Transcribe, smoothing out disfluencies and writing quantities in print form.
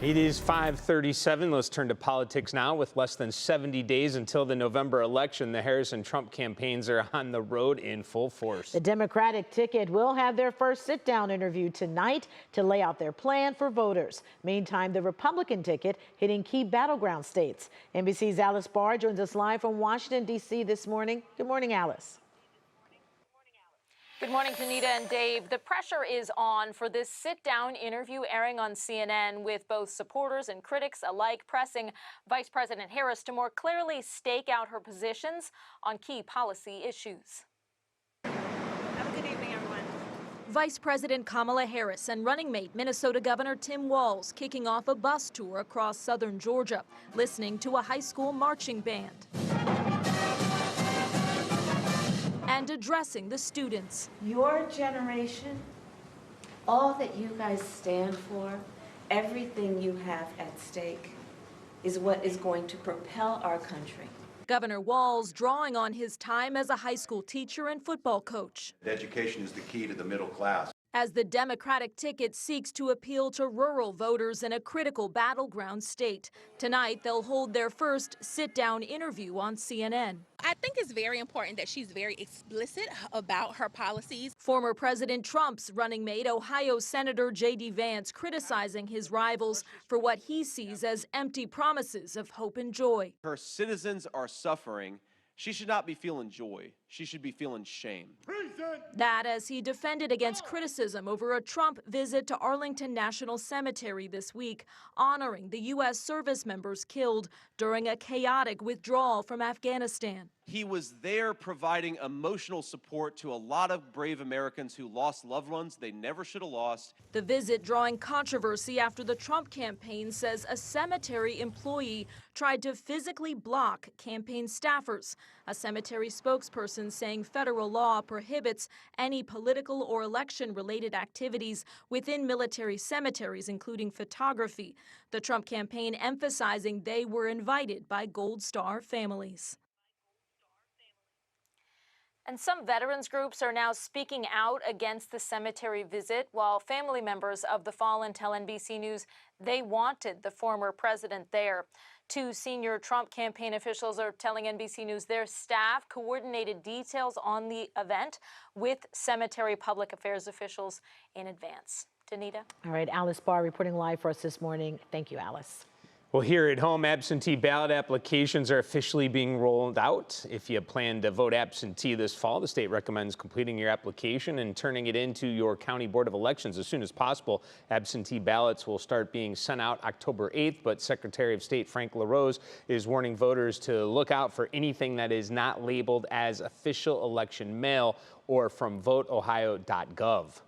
It is 5:37. Let's turn to politics now. With less than 70 days until the November election, the Harris and Trump campaigns are on the road in full force. The Democratic ticket will have their first sit-down interview tonight to lay out their plan for voters. Meantime, the Republican ticket hitting key battleground states. NBC's Alice Barr joins us live from Washington, D.C. this morning. Good morning, Alice. Good morning, Tanita and Dave. The pressure is on for this sit-down interview airing on CNN, with both supporters and critics alike pressing Vice President Harris to more clearly stake out her positions on key policy issues. Have a good evening, everyone. Vice President Kamala Harris and running mate Minnesota Governor Tim Walz kicking off a bus tour across southern Georgia, listening to a high school marching band and addressing the students. Your generation, all that you guys stand for, everything you have at stake is what is going to propel our country. Governor Walz drawing on his time as a high school teacher and football coach. Education is the key to the middle class. As the Democratic ticket seeks to appeal to rural voters in a critical battleground state. Tonight, they'll hold their first sit-down interview on CNN. I think it's very important that she's very explicit about her policies. Former President Trump's running mate, Ohio Senator J.D. Vance, criticizing his rivals for what he sees as empty promises of hope and joy. Her citizens are suffering. She should not be feeling joy. She should be feeling shame. That as he defended against criticism over a Trump visit to Arlington National Cemetery this week, honoring the U.S. service members killed during a chaotic withdrawal from Afghanistan. He was there providing emotional support to a lot of brave Americans who lost loved ones they never should have lost. The visit drawing controversy after the Trump campaign says a cemetery employee tried to physically block campaign staffers. A cemetery spokesperson saying federal law prohibits any political or election-related activities within military cemeteries, including photography. The Trump campaign emphasizing they were invited by Gold Star families. And some veterans groups are now speaking out against the cemetery visit, while family members of the fallen tell NBC News they wanted the former president there. Two senior Trump campaign officials are telling NBC News their staff coordinated details on the event with cemetery public affairs officials in advance. Danita. All right, Alice Barr reporting live for us this morning. Thank you, Alice. Well, here at home, absentee ballot applications are officially being rolled out. If you plan to vote absentee this fall, the state recommends completing your application and turning it into your county board of elections as soon as possible. Absentee ballots will start being sent out October 8th, but Secretary of State Frank LaRose is warning voters to look out for anything that is not labeled as official election mail or from voteohio.gov.